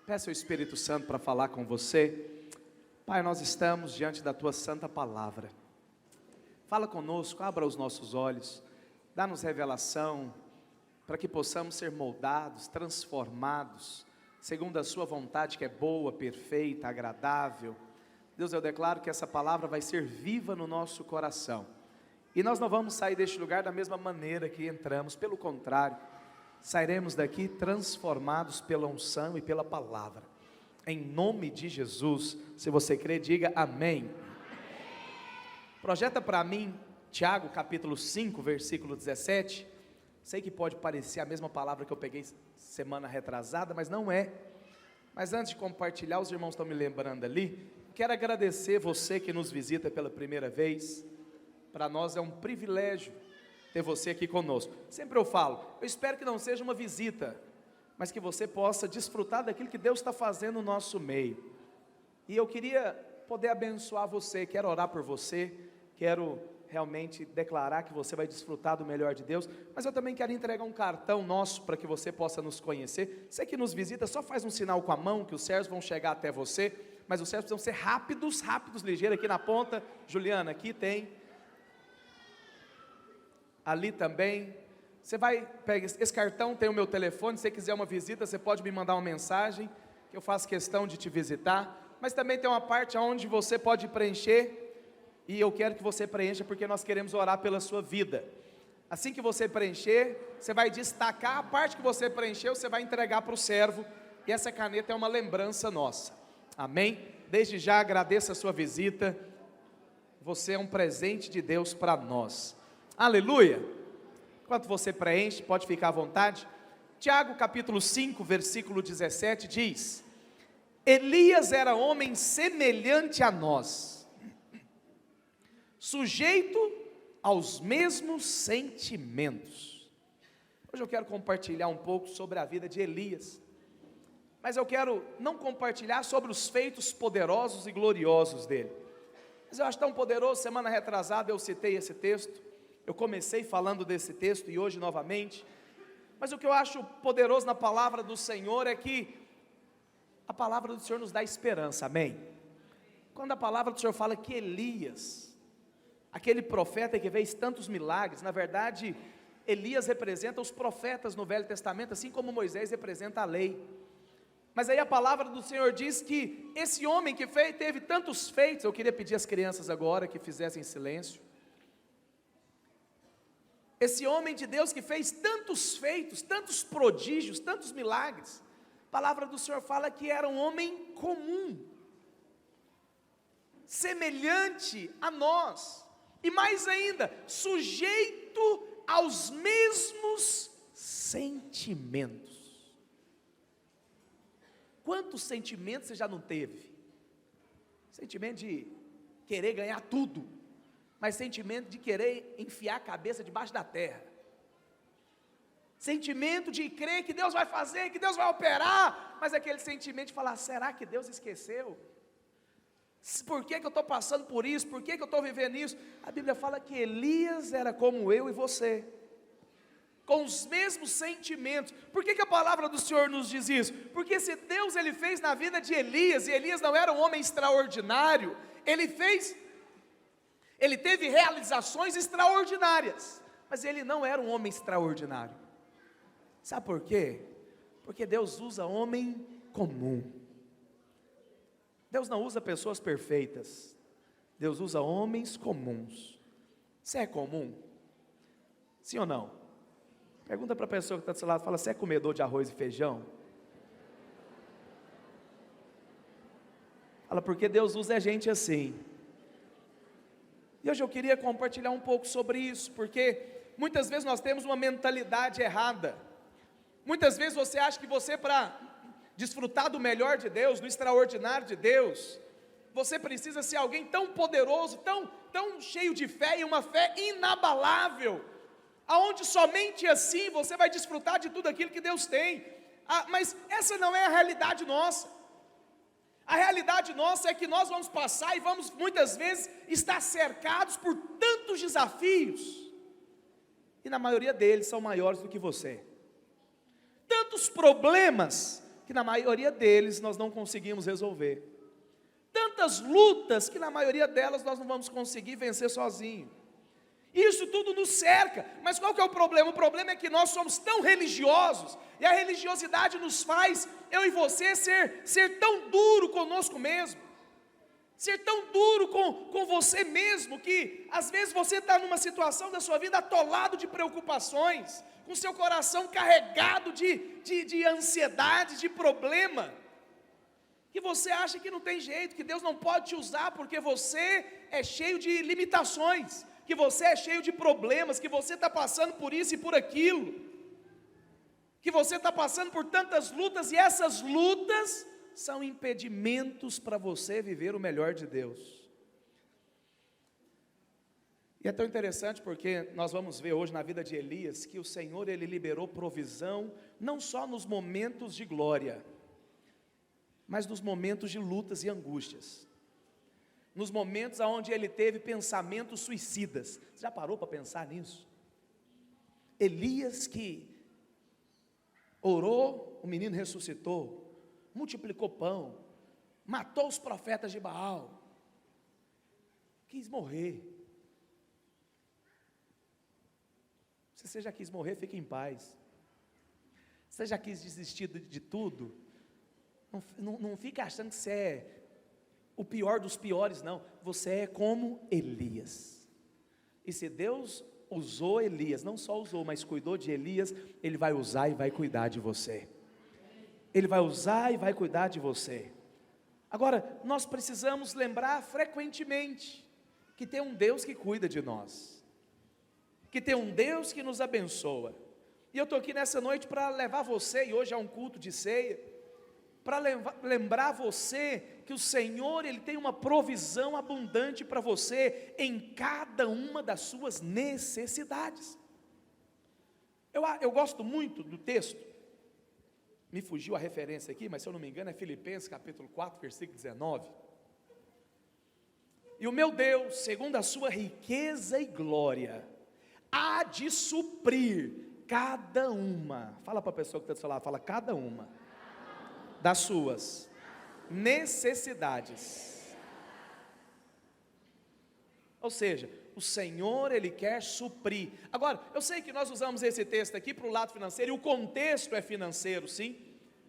Peça o Espírito Santo para falar com você. Pai, nós estamos diante da Tua Santa Palavra. Fala conosco, abra os nossos olhos, dá-nos revelação, para que possamos ser moldados, transformados, segundo a Sua vontade que é boa, perfeita, agradável. Deus, eu declaro que essa palavra vai ser viva no nosso coração. E nós não vamos sair deste lugar da mesma maneira que entramos, pelo contrário, sairemos daqui transformados pela unção e pela palavra. Em nome de Jesus, se você crê, diga amém. Projeta para mim, Tiago capítulo 5, versículo 17. Sei que pode parecer a mesma palavra que eu peguei semana retrasada, mas não é. Mas antes de compartilhar, os irmãos estão me lembrando ali. Quero agradecer você que nos visita pela primeira vez. Para nós é um privilégio ter você aqui conosco. Sempre eu falo, eu espero que não seja uma visita, mas que você possa desfrutar daquilo que Deus está fazendo no nosso meio. E eu queria poder abençoar você, quero orar por você, quero realmente declarar que você vai desfrutar do melhor de Deus, mas eu também quero entregar um cartão nosso para que você possa nos conhecer. Você que nos visita, só faz um sinal com a mão, que os servos vão chegar até você, mas os servos precisam ser rápidos, ligeiros. Aqui na ponta, Juliana, aqui tem, ali também. Você vai pegar esse cartão, tem o meu telefone. Se você quiser uma visita, você pode me mandar uma mensagem, que eu faço questão de te visitar. Mas também tem uma parte onde você pode preencher, e eu quero que você preencha, porque nós queremos orar pela sua vida. Assim que você preencher, você vai destacar a parte que você preencheu, você vai entregar para o servo, e essa caneta é uma lembrança nossa, amém? Desde já agradeço a sua visita, você é um presente de Deus para nós, aleluia. Enquanto você preenche, pode ficar à vontade. Tiago capítulo 5, versículo 17 diz: Elias era homem semelhante a nós, sujeito aos mesmos sentimentos. Hoje eu quero compartilhar um pouco sobre a vida de Elias, mas eu quero não compartilhar sobre os feitos poderosos e gloriosos dele, mas eu acho tão poderoso. Semana retrasada eu citei esse texto, eu comecei falando desse texto e hoje novamente, mas o que eu acho poderoso na palavra do Senhor é que a palavra do Senhor nos dá esperança, amém? Quando a palavra do Senhor fala que Elias, aquele profeta que fez tantos milagres, na verdade, Elias representa os profetas no Velho Testamento, assim como Moisés representa a lei. Mas aí a palavra do Senhor diz que esse homem que teve tantos feitos, eu queria pedir às crianças agora que fizessem silêncio. Esse homem de Deus que fez tantos feitos, tantos prodígios, tantos milagres, a palavra do Senhor fala que era um homem comum, semelhante a nós, e mais ainda, sujeito aos mesmos sentimentos. Quantos sentimentos você já não teve? Sentimento de querer ganhar tudo, mas sentimento de querer enfiar a cabeça debaixo da terra, sentimento de crer que Deus vai fazer, que Deus vai operar, mas aquele sentimento de falar: será que Deus esqueceu? Por que eu estou passando por isso? Por que eu estou vivendo isso? A Bíblia fala que Elias era como eu e você, com os mesmos sentimentos. Por que a palavra do Senhor nos diz isso? Porque se Deus ele fez na vida de Elias, e Elias não era um homem extraordinário, ele teve realizações extraordinárias, mas ele não era um homem extraordinário. Sabe por quê? Porque Deus usa homem comum. Deus não usa pessoas perfeitas, Deus usa homens comuns. Você é comum? Sim ou não? Pergunta para a pessoa que está do seu lado, fala: você é comedor de arroz e feijão? Fala: porque Deus usa a gente assim. E hoje eu queria compartilhar um pouco sobre isso, porque muitas vezes nós temos uma mentalidade errada. Muitas vezes você acha que você, para desfrutar do melhor de Deus, do extraordinário de Deus, você precisa ser alguém tão poderoso, tão cheio de fé, e uma fé inabalável, aonde somente assim você vai desfrutar de tudo aquilo que Deus tem. Mas essa não é a realidade nossa. A realidade nossa é que nós vamos passar e vamos muitas vezes estar cercados por tantos desafios, e na maioria deles são maiores do que você. Tantos problemas que na maioria deles nós não conseguimos resolver. Tantas lutas que na maioria delas nós não vamos conseguir vencer sozinho. Isso tudo nos cerca, mas qual que é o problema? O problema é que nós somos tão religiosos, e a religiosidade nos faz, eu e você, ser tão duro conosco mesmo, ser tão duro com você mesmo, que às vezes você está numa situação da sua vida atolado de preocupações, com seu coração carregado de ansiedade, de problema, que você acha que não tem jeito, que Deus não pode te usar, porque você é cheio de limitações, que você é cheio de problemas, que você está passando por isso e por aquilo, que você está passando por tantas lutas, e essas lutas são impedimentos para você viver o melhor de Deus. E é tão interessante porque nós vamos ver hoje na vida de Elias, que o Senhor, Ele liberou provisão, não só nos momentos de glória, mas nos momentos de lutas e angústias, nos momentos onde ele teve pensamentos suicidas. Você já parou para pensar nisso? Elias, que orou, o menino ressuscitou, multiplicou pão, matou os profetas de Baal, quis morrer. Se você já quis morrer, fique em paz. Se você já quis desistir de tudo, não fica achando que você é o pior dos piores, não. Você é como Elias. E se Deus usou Elias, não só usou, mas cuidou de Elias, Ele vai usar e vai cuidar de você. Ele vai usar e vai cuidar de você. Agora, nós precisamos lembrar frequentemente que tem um Deus que cuida de nós, que tem um Deus que nos abençoa. E eu estou aqui nessa noite para levar você, e hoje é um culto de ceia, para lembrar você que o Senhor, Ele tem uma provisão abundante para você, em cada uma das suas necessidades. Eu gosto muito do texto, me fugiu a referência aqui, mas se eu não me engano é Filipenses capítulo 4, versículo 19, e o meu Deus, segundo a sua riqueza e glória, há de suprir cada uma, fala para a pessoa que está do seu lado, fala cada uma, das suas necessidades. Ou seja, o Senhor, Ele quer suprir. Agora, eu sei que nós usamos esse texto aqui para o lado financeiro, e o contexto é financeiro, sim,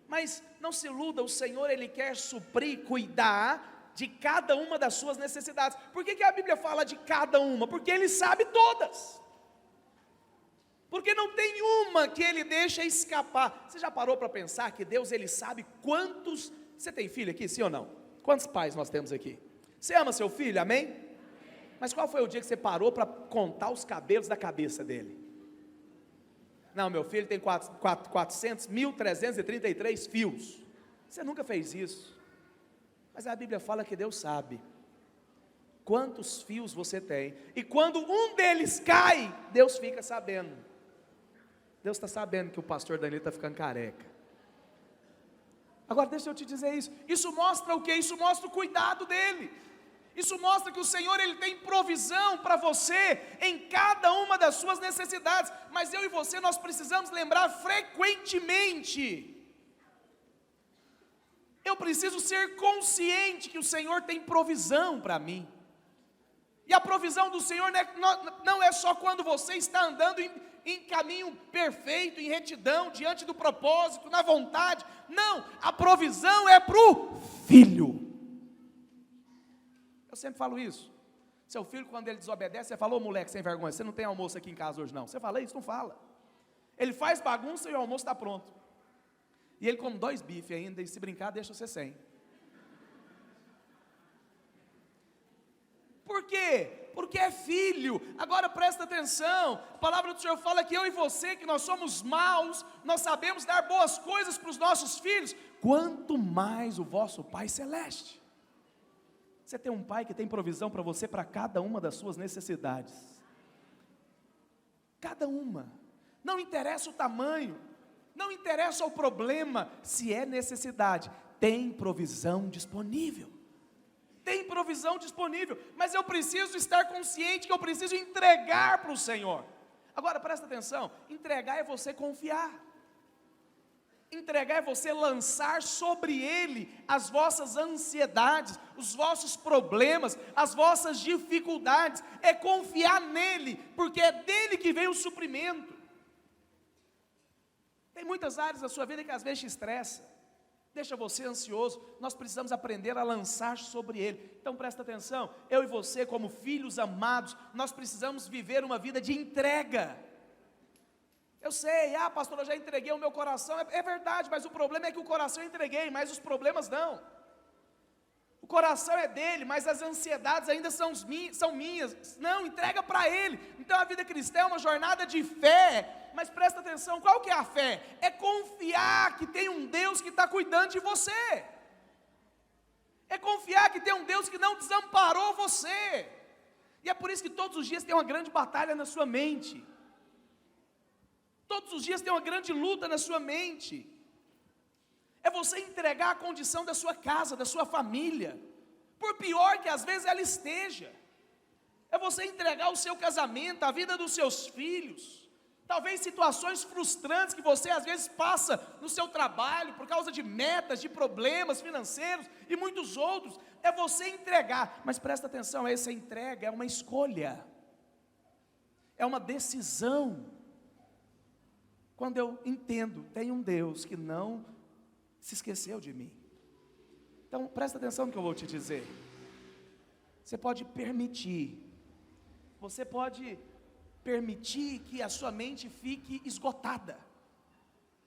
mas não se iluda, o Senhor, Ele quer suprir, cuidar de cada uma das suas necessidades. Por que a Bíblia fala de cada uma? Porque Ele sabe todas. Porque não tem uma que Ele deixa escapar. Você já parou para pensar que Deus, Ele sabe quantos... Você tem filho aqui, sim ou não? Quantos pais nós temos aqui? Você ama seu filho, amém? Mas qual foi o dia que você parou para contar os cabelos da cabeça dele? Não, meu filho tem 1.333 fios. Você nunca fez isso. Mas a Bíblia fala que Deus sabe quantos fios você tem. E quando um deles cai, Deus fica sabendo. Deus está sabendo que o pastor Danilo está ficando careca. Agora deixa eu te dizer isso. Isso mostra o quê? Isso mostra o cuidado dele. Isso mostra que o Senhor, Ele tem provisão para você em cada uma das suas necessidades. Mas eu e você, nós precisamos lembrar frequentemente. Eu preciso ser consciente que o Senhor tem provisão para mim. E a provisão do Senhor não é só quando você está andando em caminho perfeito, em retidão, diante do propósito, na vontade. Não, a provisão é para o filho. Eu sempre falo isso. Seu filho, quando ele desobedece, você fala: ô moleque sem vergonha, você não tem almoço aqui em casa hoje não. Você fala isso? Não fala. Ele faz bagunça e o almoço está pronto. E ele come 2 bifes ainda, e se brincar, deixa você sem. Por quê? Porque é filho. Agora presta atenção, a palavra do Senhor fala que eu e você, que nós somos maus, nós sabemos dar boas coisas para os nossos filhos, quanto mais o vosso Pai Celeste. Você tem um pai que tem provisão para você, para cada uma das suas necessidades, cada uma, não interessa o tamanho, não interessa o problema, se é necessidade, tem provisão disponível. Tem provisão disponível, mas eu preciso estar consciente que eu preciso entregar para o Senhor. Agora presta atenção, entregar é você confiar. Entregar é você lançar sobre Ele as vossas ansiedades, os vossos problemas, as vossas dificuldades. É confiar nele, porque é dele que vem o suprimento. Tem muitas áreas da sua vida que às vezes te estressa, deixa você ansioso. Nós precisamos aprender a lançar sobre Ele. Então presta atenção, eu e você como filhos amados, nós precisamos viver uma vida de entrega. Eu sei, pastor, eu já entreguei o meu coração. É verdade, mas o problema é que o coração eu entreguei, mas os problemas não. O coração é dele, mas as ansiedades ainda são minhas. Não, entrega para ele. Então a vida cristã é uma jornada de fé. Mas presta atenção, qual que é a fé? É confiar que tem um Deus que está cuidando de você. É confiar que tem um Deus que não desamparou você. E é por isso que todos os dias tem uma grande batalha na sua mente. Todos os dias tem uma grande luta na sua mente. É você entregar a condição da sua casa, da sua família, por pior que às vezes ela esteja. É você entregar o seu casamento, a vida dos seus filhos. Talvez situações frustrantes que você às vezes passa no seu trabalho, por causa de metas, de problemas financeiros e muitos outros. É você entregar, mas presta atenção, essa entrega é uma escolha. É uma decisão. Quando eu entendo, tem um Deus que não se esqueceu de mim. Então, presta atenção no que eu vou te dizer. Você pode permitir que a sua mente fique esgotada.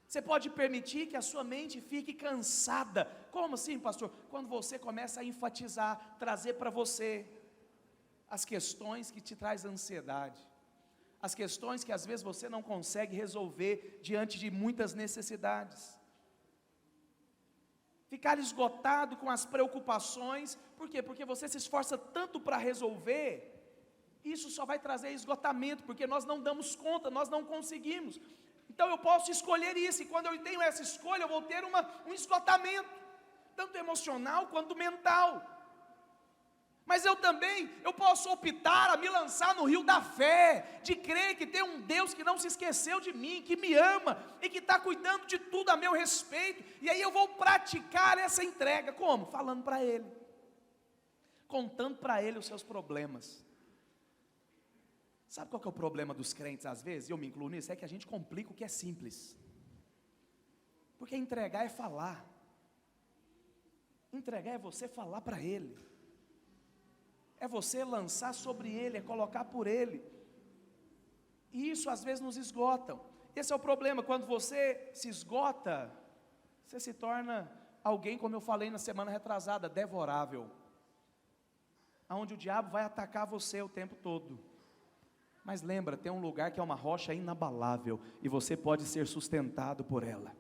Você pode permitir que a sua mente fique cansada. Como assim, pastor? Quando você começa a enfatizar, trazer para você as questões que te traz ansiedade. As questões que às vezes você não consegue resolver diante de muitas necessidades. Ficar esgotado com as preocupações, por quê? Porque você se esforça tanto para resolver, isso só vai trazer esgotamento, porque nós não damos conta, nós não conseguimos. Então eu posso escolher isso, e quando eu tenho essa escolha, eu vou ter um esgotamento, tanto emocional quanto mental. Mas eu posso optar a me lançar no rio da fé, de crer que tem um Deus que não se esqueceu de mim, que me ama, e que está cuidando de tudo a meu respeito, e aí eu vou praticar essa entrega, como? Falando para Ele, contando para Ele os seus problemas. Sabe qual que é o problema dos crentes às vezes, e eu me incluo nisso, é que a gente complica o que é simples, porque entregar é falar, entregar é você falar para Ele, é você lançar sobre Ele, é colocar por Ele, e isso às vezes nos esgota. Esse é o problema, quando você se esgota, você se torna alguém, como eu falei na semana retrasada, devorável, aonde o diabo vai atacar você o tempo todo. Mas lembra, tem um lugar que é uma rocha inabalável, e você pode ser sustentado por ela.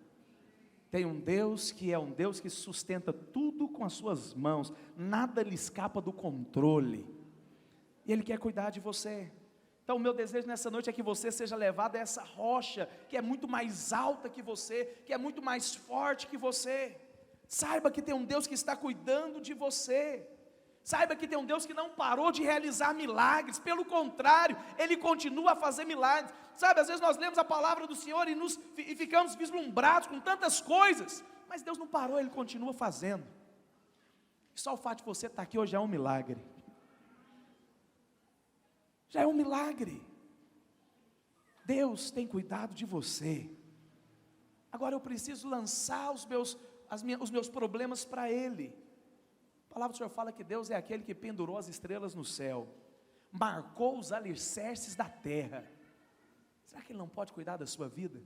Tem um Deus que é um Deus que sustenta tudo com as suas mãos, nada lhe escapa do controle, e Ele quer cuidar de você. Então o meu desejo nessa noite é que você seja levado a essa rocha, que é muito mais alta que você, que é muito mais forte que você. Saiba que tem um Deus que está cuidando de você. Saiba que tem um Deus que não parou de realizar milagres, pelo contrário, Ele continua a fazer milagres. Sabe, às vezes nós lemos a palavra do Senhor e ficamos vislumbrados com tantas coisas, mas Deus não parou, Ele continua fazendo. E só o fato de você estar aqui hoje é um milagre. Já é um milagre. Deus tem cuidado de você. Agora eu preciso lançar os meus problemas para Ele. A palavra do Senhor fala que Deus é aquele que pendurou as estrelas no céu, marcou os alicerces da terra. Será que Ele não pode cuidar da sua vida,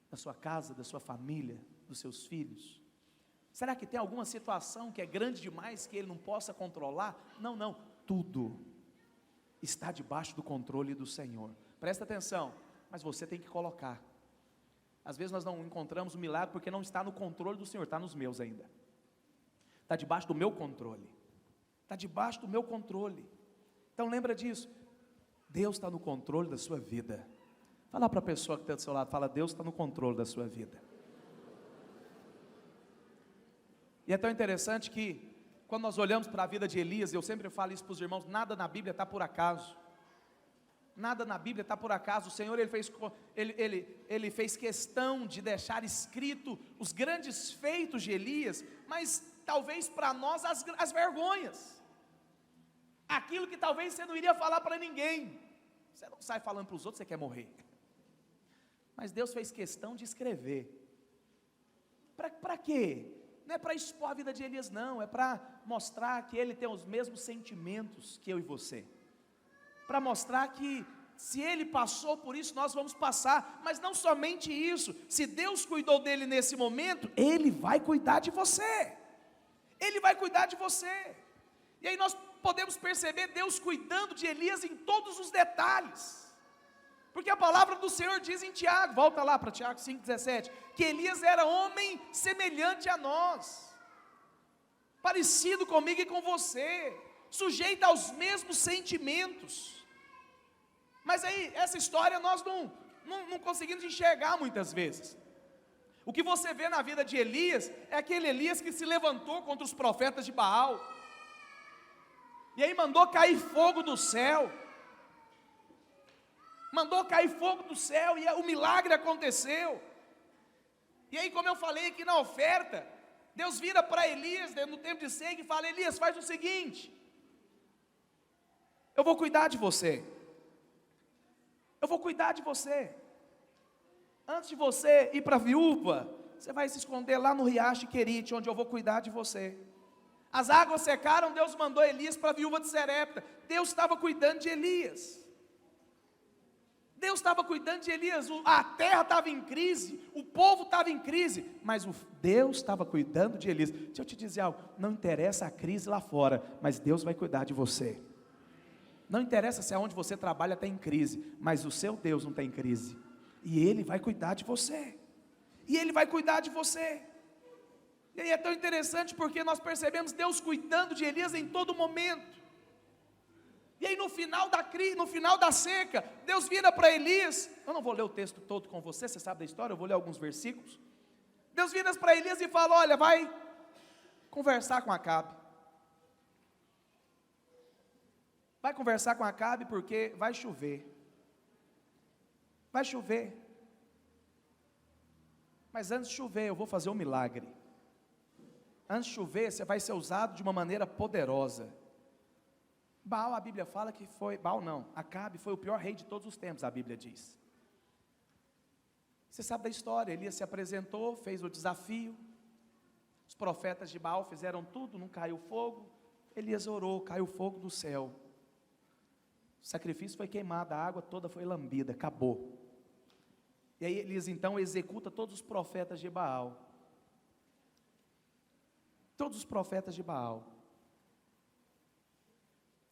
da sua casa, da sua família, dos seus filhos? Será que tem alguma situação que é grande demais que Ele não possa controlar? Não, tudo está debaixo do controle do Senhor. Presta atenção, mas você tem que colocar. Às vezes nós não encontramos o milagre porque não está no controle do Senhor, está nos meus ainda. Está debaixo do meu controle. Está debaixo do meu controle. Então lembra disso. Deus está no controle da sua vida. Fala para a pessoa que está do seu lado. Fala, Deus está no controle da sua vida. E é tão interessante que quando nós olhamos para a vida de Elias, eu sempre falo isso para os irmãos, nada na Bíblia está por acaso. Nada na Bíblia está por acaso. O Senhor ele fez questão de deixar escrito os grandes feitos de Elias, mas talvez para nós as vergonhas, aquilo que talvez você não iria falar para ninguém. Você não sai falando para os outros, você quer morrer. Mas Deus fez questão de escrever. Para quê? Não é para expor a vida de Elias, não. É para mostrar que ele tem os mesmos sentimentos que eu e você. Para mostrar que se ele passou por isso, nós vamos passar. Mas não somente isso, se Deus cuidou dele nesse momento, Ele vai cuidar de você. Ele vai cuidar de você. E aí nós podemos perceber Deus cuidando de Elias em todos os detalhes. Porque a palavra do Senhor diz em Tiago, volta lá para Tiago 5,17, que Elias era homem semelhante a nós, parecido comigo e com você, sujeito aos mesmos sentimentos. Mas aí, essa história nós não conseguimos enxergar muitas vezes. O que você vê na vida de Elias, é aquele Elias que se levantou contra os profetas de Baal, e aí mandou cair fogo do céu, e o milagre aconteceu. E aí, como eu falei aqui na oferta, Deus vira para Elias, no tempo de seca, e fala: Elias, faz o seguinte, eu vou cuidar de você, antes de você ir para a viúva, você vai se esconder lá no riacho Querite, onde eu vou cuidar de você. As águas secaram, Deus mandou Elias para a viúva de Serepta. Deus estava cuidando de Elias. A terra estava em crise, o povo estava em crise, mas Deus estava cuidando de Elias. Deixa eu te dizer algo, não interessa a crise lá fora, mas Deus vai cuidar de você. Não interessa se aonde você trabalha está em crise, mas o seu Deus não está em crise, e Ele vai cuidar de você, E aí é tão interessante porque nós percebemos Deus cuidando de Elias em todo momento. E aí no final da seca, Deus vira para Elias. Eu não vou ler o texto todo com você, você sabe da história, eu vou ler alguns versículos. Deus vira para Elias e fala: olha, vai conversar com Acabe. Vai conversar com Acabe porque vai chover. Mas antes de chover, eu vou fazer um milagre. Antes de chover, você vai ser usado de uma maneira poderosa. Baal, a Bíblia fala que foi, Acabe foi o pior rei de todos os tempos, a Bíblia diz. Você sabe da história, Elias se apresentou, fez o desafio, os profetas de Baal fizeram tudo, não caiu fogo, Elias orou, caiu fogo do céu, o sacrifício foi queimado, a água toda foi lambida, acabou. E aí Elias então executa todos os profetas de Baal,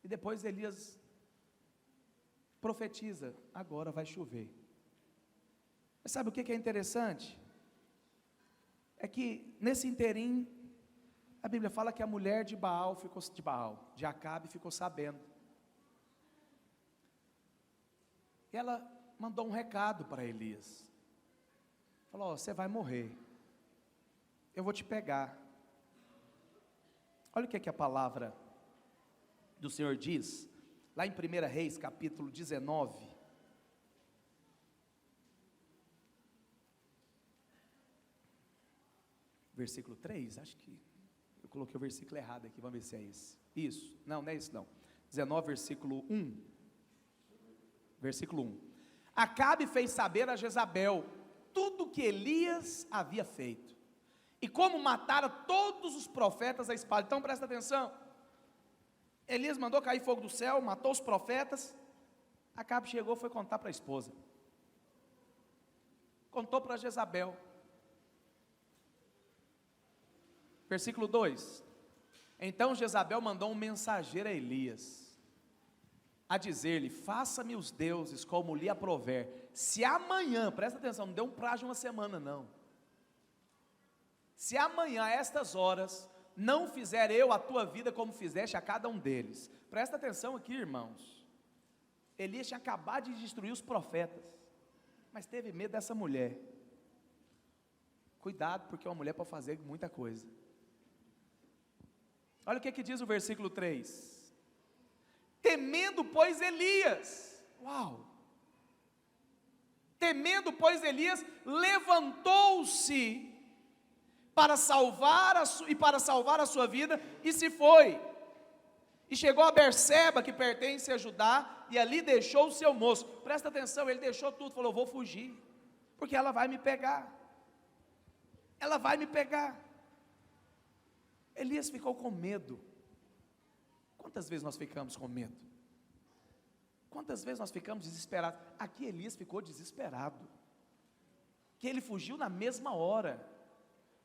e depois Elias profetiza: agora vai chover. Mas sabe o que é interessante? É que nesse interim, a Bíblia fala que a mulher de Acabe ficou sabendo. E ela mandou um recado para Elias. Falou: você vai morrer, eu vou te pegar. Olha o que a palavra do Senhor diz, lá em 1 Reis, capítulo 19, versículo 3, acho que eu coloquei o versículo errado aqui, vamos ver se é esse. Isso, não é isso não. 19, versículo 1. Acabe fez saber a Jezabel tudo que Elias havia feito, e como matara todos os profetas à espada. Então presta atenção, Elias mandou cair fogo do céu, matou os profetas. Acabe chegou, foi contar para a esposa, contou para Jezabel. Versículo 2: então Jezabel mandou um mensageiro a Elias, a dizer-lhe: faça-me os deuses como lhe aprover, se amanhã, presta atenção, não deu um prazo de uma semana não, se amanhã a estas horas não fizer eu a tua vida como fizeste a cada um deles. Presta atenção aqui, irmãos. Elias tinha acabado de destruir os profetas, mas teve medo dessa mulher. Cuidado, porque uma mulher pode fazer muita coisa. Olha o que diz o versículo 3: temendo, pois, Elias, Uau! Temendo, pois, Elias levantou-se para salvar a sua vida, e se foi. E chegou a Berseba, que pertence a Judá, e ali deixou o seu moço. Presta atenção, ele deixou tudo, falou: vou fugir, porque ela vai me pegar. Ela vai me pegar. Elias ficou com medo. Quantas vezes nós ficamos com medo? Quantas vezes nós ficamos desesperados? Aqui Elias ficou desesperado, que ele fugiu na mesma hora.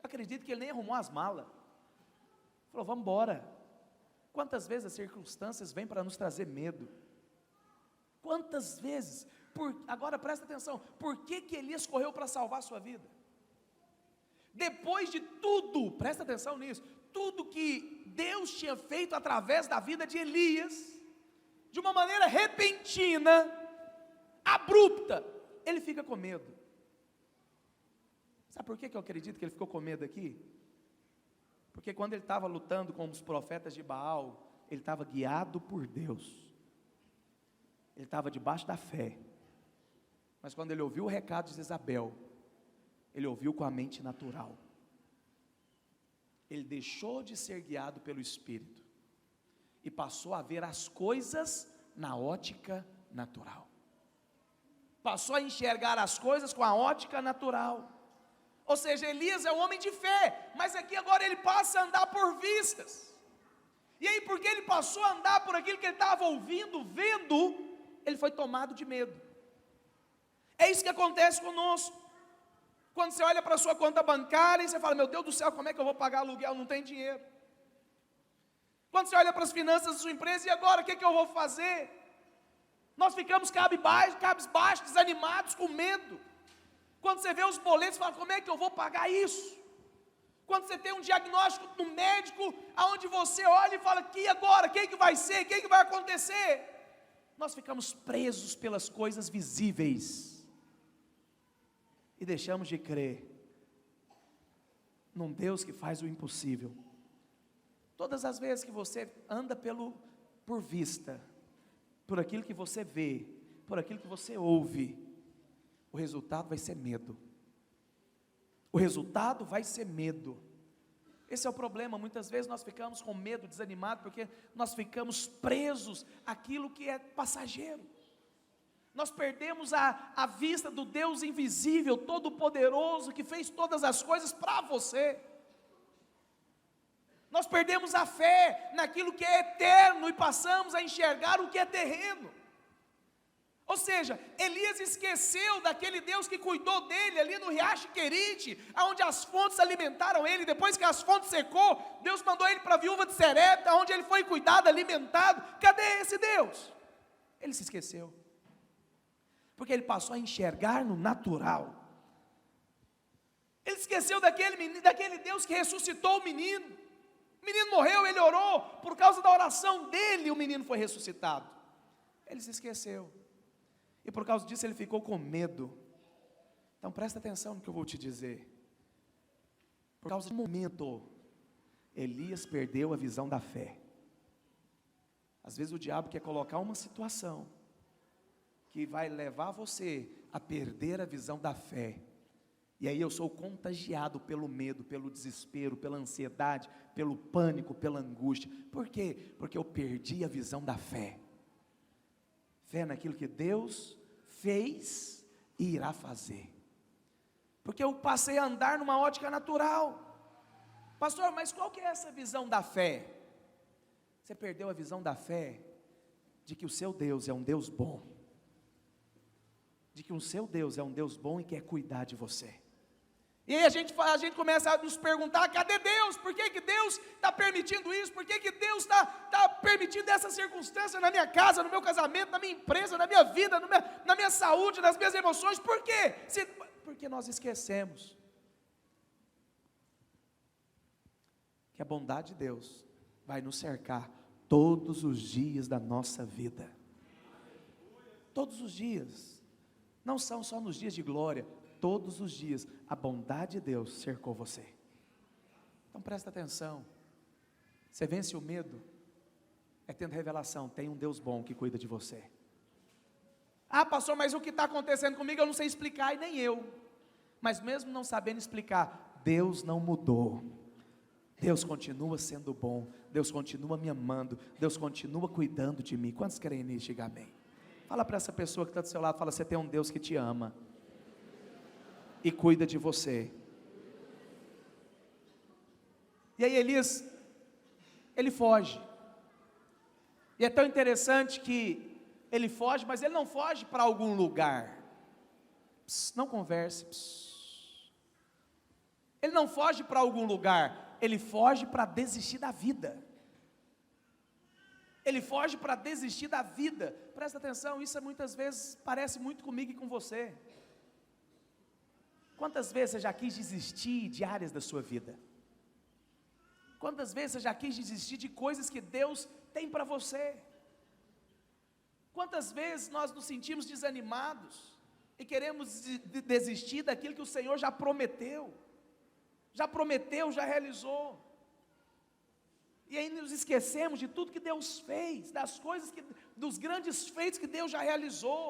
Eu acredito que ele nem arrumou as malas. Falou: vamos embora. Quantas vezes as circunstâncias vêm para nos trazer medo? Quantas vezes? Agora presta atenção, por que Elias correu para salvar a sua vida? Depois de tudo, presta atenção nisso, tudo que Deus tinha feito através da vida de Elias, de uma maneira repentina, abrupta, ele fica com medo. Sabe por que eu acredito que ele ficou com medo aqui? Porque quando ele estava lutando com os profetas de Baal, ele estava guiado por Deus, ele estava debaixo da fé, mas quando ele ouviu o recado de Jezabel, ele ouviu com a mente natural, ele deixou de ser guiado pelo Espírito, e passou a ver as coisas na ótica natural, passou a enxergar as coisas com a ótica natural. Ou seja, Elias é um homem de fé, mas aqui agora ele passa a andar por vistas. E aí, porque ele passou a andar por aquilo que ele estava ouvindo, vendo, ele foi tomado de medo. É isso que acontece conosco. Quando você olha para a sua conta bancária e você fala: meu Deus do céu, como é que eu vou pagar aluguel? Não tem dinheiro. Quando você olha para as finanças da sua empresa, e agora, o que eu vou fazer? Nós ficamos cabisbaixos, desanimados, com medo. Quando você vê os boletos, você fala: como é que eu vou pagar isso? Quando você tem um diagnóstico no médico, aonde você olha e fala: que agora? O que vai ser? O que vai acontecer? Nós ficamos presos pelas coisas visíveis, e deixamos de crer num Deus que faz o impossível. Todas as vezes que você anda por vista, por aquilo que você vê, por aquilo que você ouve, o resultado vai ser medo. O resultado vai ser medo. Esse é o problema. Muitas vezes nós ficamos com medo, desanimados, porque nós ficamos presos àquilo que é passageiro. Nós perdemos a vista do Deus invisível, todo-poderoso, que fez todas as coisas para você. Nós perdemos a fé naquilo que é eterno e passamos a enxergar o que é terreno. Ou seja, Elias esqueceu daquele Deus que cuidou dele ali no riacho Querite, onde as fontes alimentaram ele. Depois que as fontes secou, Deus mandou ele para a viúva de Serepta, onde ele foi cuidado, alimentado. Cadê esse Deus? Ele se esqueceu, porque ele passou a enxergar no natural. Ele esqueceu daquele Deus que ressuscitou o menino. O menino morreu, ele orou, por causa da oração dele, o menino foi ressuscitado. Ele se esqueceu, e por causa disso ele ficou com medo. Então presta atenção no que eu vou te dizer. Por causa do momento, Elias perdeu a visão da fé. Às vezes o diabo quer colocar uma situação que vai levar você a perder a visão da fé. E aí eu sou contagiado pelo medo, pelo desespero, pela ansiedade, pelo pânico, pela angústia. Por quê? Porque eu perdi a visão da fé. Fé naquilo que Deus fez e irá fazer. Porque eu passei a andar numa ótica natural. Pastor, mas qual que é essa visão da fé? Você perdeu a visão da fé de que o seu Deus é um Deus bom. De que o seu Deus é um Deus bom e quer cuidar de você. E aí a gente começa a nos perguntar: cadê Deus? Por que Deus está permitindo isso? Por que Deus está permitindo essa circunstância na minha casa, no meu casamento, na minha empresa, na minha vida, na minha saúde, nas minhas emoções? Por quê? Porque nós esquecemos que a bondade de Deus vai nos cercar todos os dias da nossa vida. Todos os dias. Não são só nos dias de glória. Todos os dias, a bondade de Deus cercou você. Então presta atenção. Você vence o medo, é tendo revelação, tem um Deus bom que cuida de você. Ah, pastor, mas o que está acontecendo comigo eu não sei explicar, e nem eu. Mas mesmo não sabendo explicar, Deus não mudou. Deus continua sendo bom, Deus continua me amando, Deus continua cuidando de mim. Quantos querem nisso? Diga amém. Fala para essa pessoa que está do seu lado, fala: você tem um Deus que te ama e cuida de você. E aí Elias, ele foge. E é tão interessante que ele foge, mas ele não foge para algum lugar. Não converse. Ele não foge para algum lugar, ele foge para desistir da vida. Ele foge para desistir da vida. Presta atenção, isso muitas vezes parece muito comigo e com você. Quantas vezes você já quis desistir de áreas da sua vida? Quantas vezes você já quis desistir de coisas que Deus tem para você? Quantas vezes nós nos sentimos desanimados e queremos desistir daquilo que o Senhor já prometeu, já realizou, e aí nos esquecemos de tudo que Deus fez, das coisas dos grandes feitos que Deus já realizou,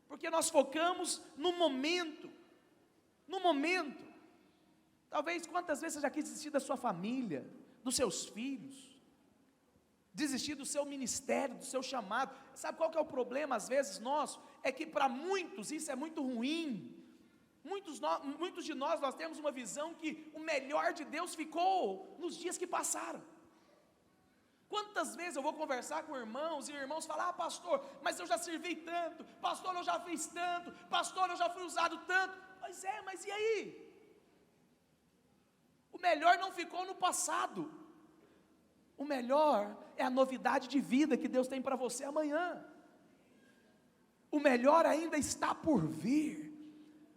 porque nós focamos no momento. Talvez quantas vezes você já quis desistir da sua família, dos seus filhos, desistir do seu ministério, do seu chamado. Sabe qual que é o problema às vezes nosso? É que para muitos isso é muito ruim. Muitos de nós temos uma visão que o melhor de Deus ficou nos dias que passaram. Quantas vezes eu vou conversar com irmãos e irmãos falam: ah, pastor, mas eu já servi tanto, pastor, eu já fiz tanto, pastor, eu já fui usado tanto. Pois é, mas e aí? O melhor não ficou no passado. O melhor é a novidade de vida que Deus tem para você amanhã. O melhor ainda está por vir.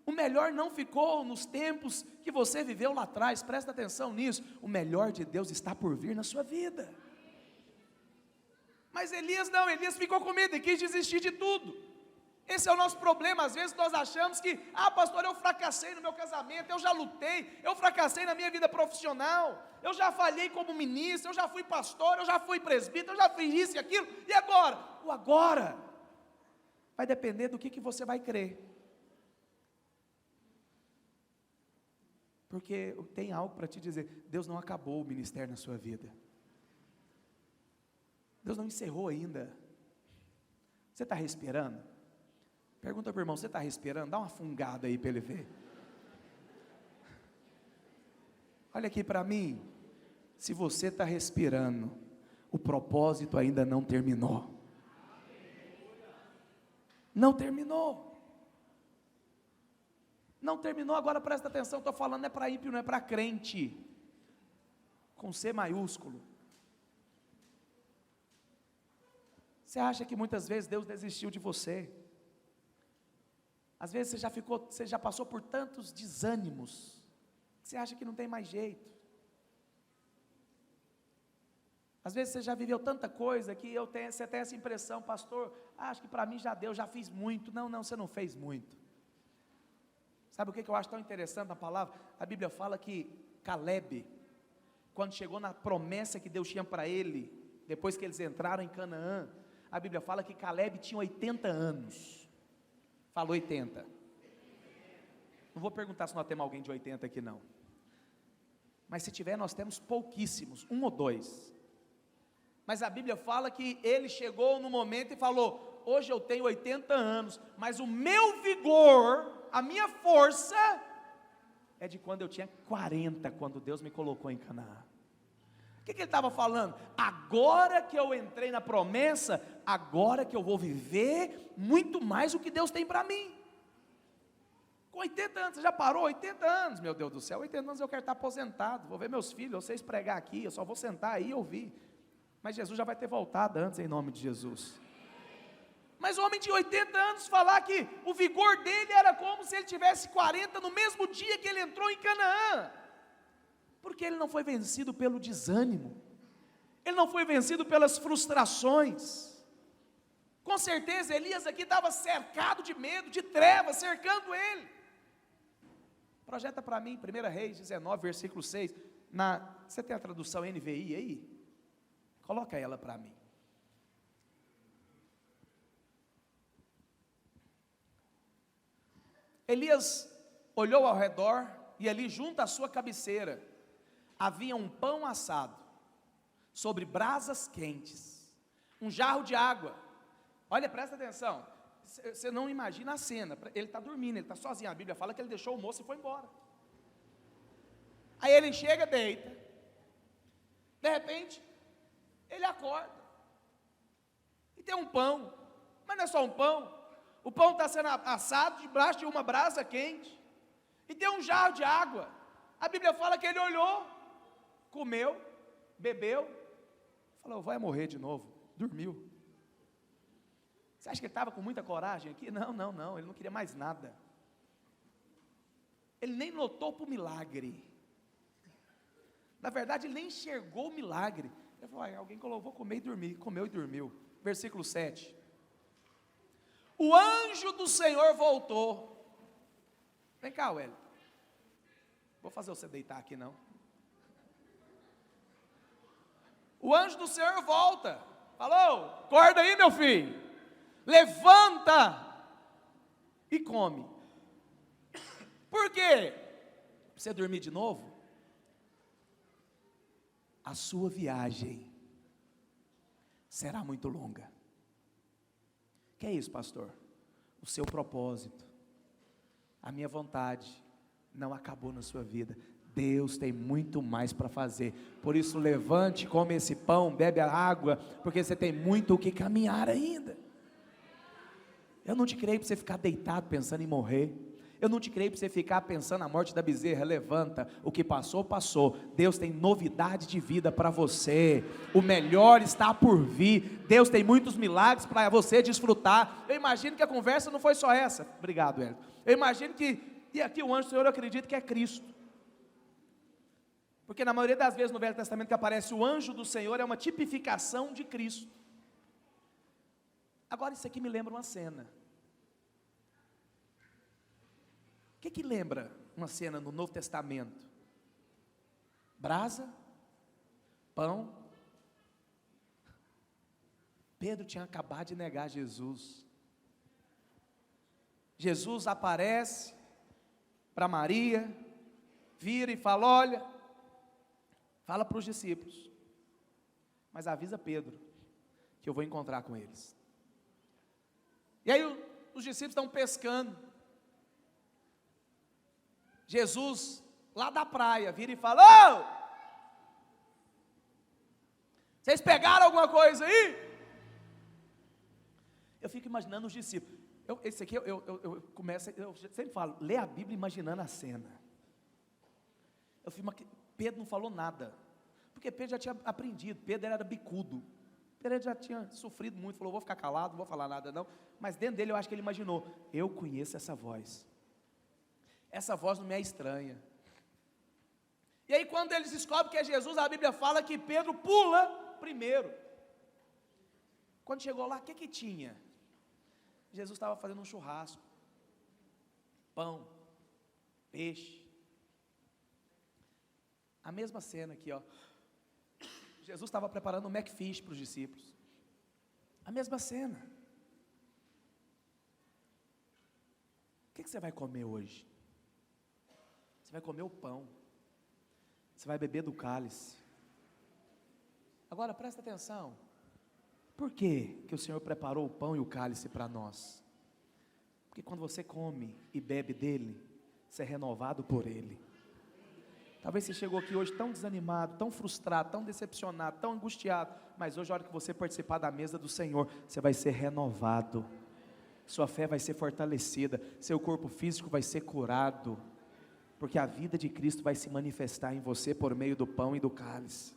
O melhor não ficou nos tempos que você viveu lá atrás. Presta atenção nisso. O melhor de Deus está por vir na sua vida. Mas Elias não, Elias ficou com medo e quis desistir de tudo. Esse é o nosso problema. Às vezes nós achamos que: ah, pastor, eu fracassei no meu casamento, eu já lutei, eu fracassei na minha vida profissional, eu já falhei como ministro, eu já fui pastor, eu já fui presbítero, eu já fiz isso e aquilo, e agora? O agora vai depender do que você vai crer. Porque tem algo para te dizer: Deus não acabou o ministério na sua vida. Deus não encerrou ainda. Você está respirando? Pergunta para o irmão: você está respirando? Dá uma fungada aí para ele ver. Olha aqui para mim. Se você está respirando, o propósito ainda não terminou. Não terminou. Não terminou. Agora presta atenção, estou falando não é para ímpio, não é para crente, com C maiúsculo. Você acha que muitas vezes Deus desistiu de você? Às vezes você já passou por tantos desânimos, que você acha que não tem mais jeito. Às vezes você já viveu tanta coisa que você tem essa impressão: pastor, acho que para mim já deu, já fiz muito. Não, você não fez muito. Sabe o que eu acho tão interessante na palavra? A Bíblia fala que Caleb, quando chegou na promessa que Deus tinha para ele, depois que eles entraram em Canaã, a Bíblia fala que Caleb tinha 80 anos. Fala 80. Não vou perguntar se nós temos alguém de 80 aqui não. Mas se tiver, nós temos pouquíssimos, 1 ou 2. Mas a Bíblia fala que ele chegou no momento e falou: hoje eu tenho 80 anos, mas o meu vigor, a minha força, é de quando eu tinha 40, quando Deus me colocou em Canaã. O que ele estava falando? Agora que eu entrei na promessa, agora que eu vou viver muito mais o que Deus tem para mim. Com 80 anos, você já parou? 80 anos, meu Deus do céu, 80 anos eu quero estar aposentado, vou ver meus filhos, vocês pregar aqui, eu só vou sentar aí e ouvir. Mas Jesus já vai ter voltado antes, em nome de Jesus. Mas o homem de 80 anos falar que o vigor dele era como se ele tivesse 40 no mesmo dia que ele entrou em Canaã. Porque ele não foi vencido pelo desânimo, ele não foi vencido pelas frustrações. Com certeza Elias aqui estava cercado de medo, de trevas, cercando ele. Projeta para mim, 1 Reis 19, versículo 6, você tem a tradução NVI aí? Coloca ela para mim. Elias olhou ao redor e ali junto à sua cabeceira havia um pão assado sobre brasas quentes, um jarro de água. Olha, presta atenção, você não imagina a cena, ele está dormindo, ele está sozinho, a Bíblia fala que ele deixou o moço e foi embora. Aí ele chega, deita, de repente, ele acorda, e tem um pão, mas não é só um pão, o pão está sendo assado debaixo de uma brasa quente, e tem um jarro de água. A Bíblia fala que ele olhou, comeu, bebeu, falou, vai morrer de novo, dormiu. Você acha que ele estava com muita coragem aqui? Não, ele não queria mais nada. Ele nem notou para o milagre. Na verdade, ele nem enxergou o milagre. Ele falou, alguém colocou, vou comer e dormir. Comeu e dormiu. Versículo 7. O anjo do Senhor voltou. Vem cá, Wélio. Vou fazer você deitar aqui não. O anjo do Senhor volta. Falou, acorda aí meu filho. Levanta e come. Por quê? Pra você dormir de novo? A sua viagem será muito longa. Que é isso, pastor? O seu propósito, a minha vontade não acabou na sua vida. Deus tem muito mais para fazer. Por isso levante, come esse pão, bebe a água, porque você tem muito o que caminhar ainda. Eu não te criei para você ficar deitado pensando em morrer. Eu não te criei para você ficar pensando na morte da bezerra. Levanta, o que passou, passou. Deus tem novidade de vida para você. O melhor está por vir. Deus tem muitos milagres para você desfrutar. Eu imagino que a conversa não foi só essa. Obrigado, Hélio. Eu imagino que, e aqui o anjo do Senhor, eu acredito que é Cristo. Porque na maioria das vezes no Velho Testamento que aparece o anjo do Senhor é uma tipificação de Cristo. Agora isso aqui me lembra uma cena. O que lembra uma cena no Novo Testamento? Brasa, pão. Pedro tinha acabado de negar Jesus. Jesus aparece para Maria, vira e fala, olha, fala para os discípulos, mas avisa Pedro, que eu vou encontrar com eles. E aí os discípulos estão pescando, Jesus, lá da praia, vira e fala, ô, vocês pegaram alguma coisa aí? Eu fico imaginando os discípulos, eu começo, eu sempre falo, lê a Bíblia imaginando a cena. Eu fico, Pedro não falou nada, porque Pedro já tinha aprendido, Pedro era bicudo, Pedro já tinha sofrido muito, falou, vou ficar calado, não vou falar nada não, mas dentro dele eu acho que ele imaginou, eu conheço essa voz não me é estranha. E aí quando eles descobrem que é Jesus, a Bíblia fala que Pedro pula primeiro. Quando chegou lá, o que tinha? Jesus estava fazendo um churrasco, pão, peixe, a mesma cena aqui, ó. Jesus estava preparando um McFish para os discípulos, a mesma cena. O que você vai comer hoje? Você vai comer o pão, você vai beber do cálice. Agora presta atenção, por que o Senhor preparou o pão e o cálice para nós? Porque quando você come e bebe dele, você é renovado por ele. Talvez você chegou aqui hoje tão desanimado, tão frustrado, tão decepcionado, tão angustiado, mas hoje a hora que você participar da mesa do Senhor, você vai ser renovado, sua fé vai ser fortalecida, seu corpo físico vai ser curado, porque a vida de Cristo vai se manifestar em você por meio do pão e do cálice.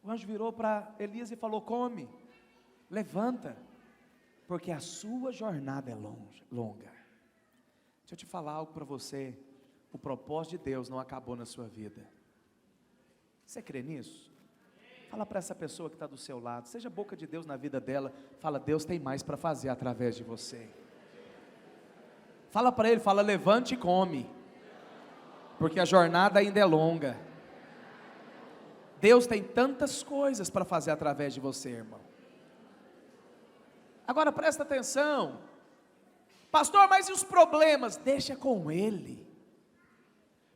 O anjo virou para Elias e falou, come, levanta, porque a sua jornada é longa. Deixa eu te falar algo para você, o propósito de Deus não acabou na sua vida. Você crê nisso? Fala para essa pessoa que está do seu lado, seja boca de Deus na vida dela, fala, Deus tem mais para fazer através de você. Fala para ele, fala, levante e come, porque a jornada ainda é longa. Deus tem tantas coisas para fazer através de você, irmão. Agora presta atenção, pastor, mas e os problemas? Deixa com Ele.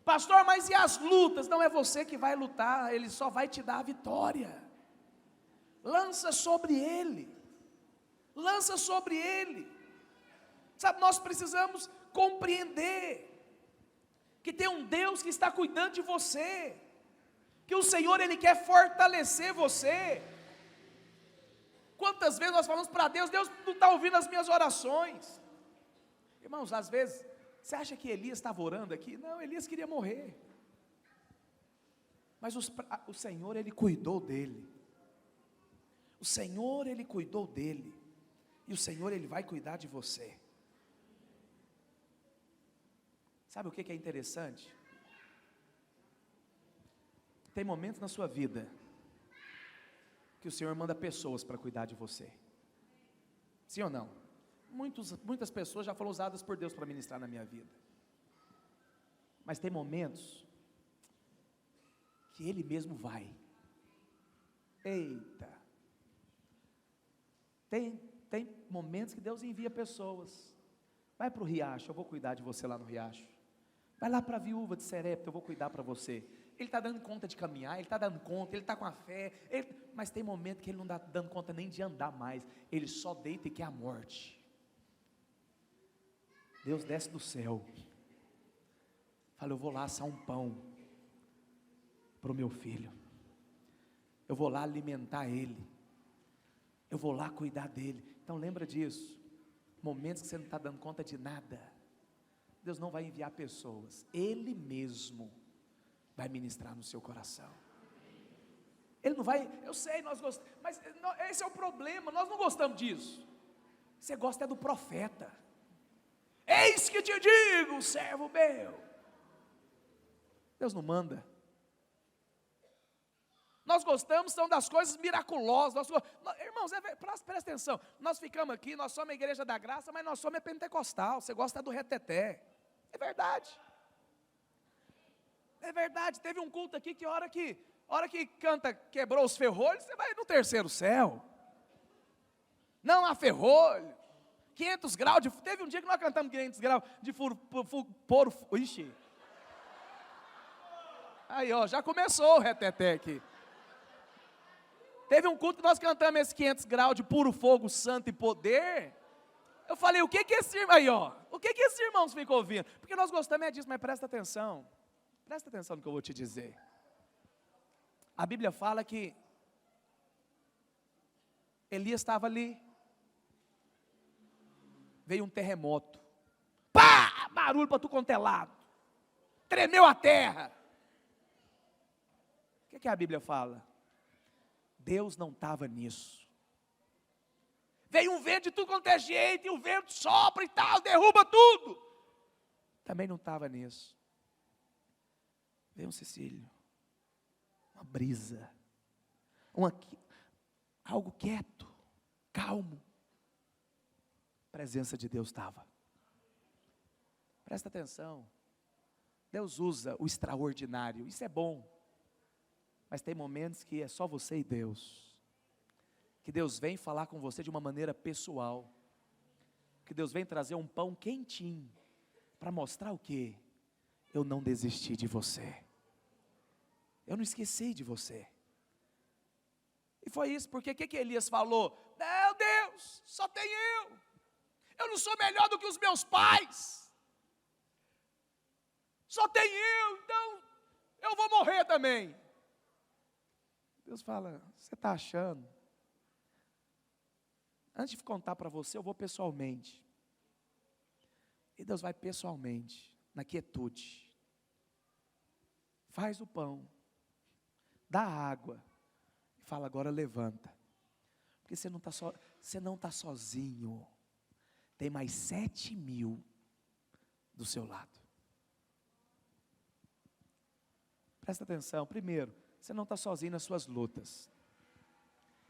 Pastor, mas e as lutas? Não é você que vai lutar, Ele só vai te dar a vitória. Lança sobre Ele, lança sobre Ele. Sabe, nós precisamos compreender que tem um Deus que está cuidando de você, que o Senhor, Ele quer fortalecer você. Quantas vezes nós falamos para Deus, Deus não está ouvindo as minhas orações. Irmãos, às vezes, você acha que Elias estava orando aqui? Não, Elias queria morrer. Mas o Senhor, Ele cuidou dele. O Senhor, Ele cuidou dele. E o Senhor, Ele vai cuidar de você. Sabe o que é interessante? Tem momentos na sua vida que o Senhor manda pessoas para cuidar de você. Sim ou não? Muitas pessoas já foram usadas por Deus para ministrar na minha vida. Mas tem momentos que Ele mesmo vai. Eita! Tem momentos que Deus envia pessoas. Vai para o riacho, eu vou cuidar de você lá no riacho. Vai lá para a viúva de Serepta, eu vou cuidar para você. Ele está dando conta de caminhar, ele está dando conta, ele está com a fé, mas tem momento que ele não está dando conta nem de andar mais, ele só deita e quer a morte. Deus desce do céu, fala, eu vou lá assar um pão para o meu filho, eu vou lá alimentar ele, eu vou lá cuidar dele. Então lembra disso, momentos que você não está dando conta de nada, Deus não vai enviar pessoas, Ele mesmo vai ministrar no seu coração. Ele não vai, eu sei, nós gostamos, mas esse é o problema, nós não gostamos disso. Você gosta é do profeta. Eis que te digo, servo meu. Deus não manda. Nós gostamos são das coisas miraculosas. Irmãos, presta atenção, nós ficamos aqui, nós somos a igreja da graça, mas nós somos a pentecostal. Você gosta do reteté. É verdade. É verdade, teve um culto aqui que a hora que canta quebrou os ferrolhos, você vai no terceiro céu. Não há ferrolho. 500 graus de... Teve um dia que nós cantamos 500 graus de ixi. Aí ó, já começou o reteté aqui. Teve um culto que nós cantamos esses 500 graus de puro fogo, santo e poder. Eu falei, o que esse irmão... Aí ó, o que esses irmãos ficam ouvindo? Porque nós gostamos disso, mas presta atenção. Presta atenção no que eu vou te dizer. A Bíblia fala que Elias estava ali. Veio um terremoto. Pá! Barulho para tu quanto é lado. Tremeu a terra. O que a Bíblia fala? Deus não estava nisso. Veio um vento de tudo quanto é jeito, e o vento sopra e tal, derruba tudo. Também não estava nisso. Veio um Cecílio, uma brisa, algo quieto, calmo. A presença de Deus estava. Presta atenção. Deus usa o extraordinário, isso é bom. Mas tem momentos que é só você e Deus. Que Deus vem falar com você de uma maneira pessoal. Que Deus vem trazer um pão quentinho. Para mostrar o quê? Eu não desisti de você. Eu não esqueci de você. E foi isso, porque o que Elias falou? Meu Deus, só tem eu. Eu não sou melhor do que os meus pais. Só tem eu, então eu vou morrer também. Deus fala, você está achando? Antes de contar para você, eu vou pessoalmente. E Deus vai pessoalmente, na quietude. Faz o pão, dá água, e fala, agora levanta. Porque você não está sozinho. Tem mais 7.000 do seu lado. Presta atenção, primeiro, você não está sozinho nas suas lutas.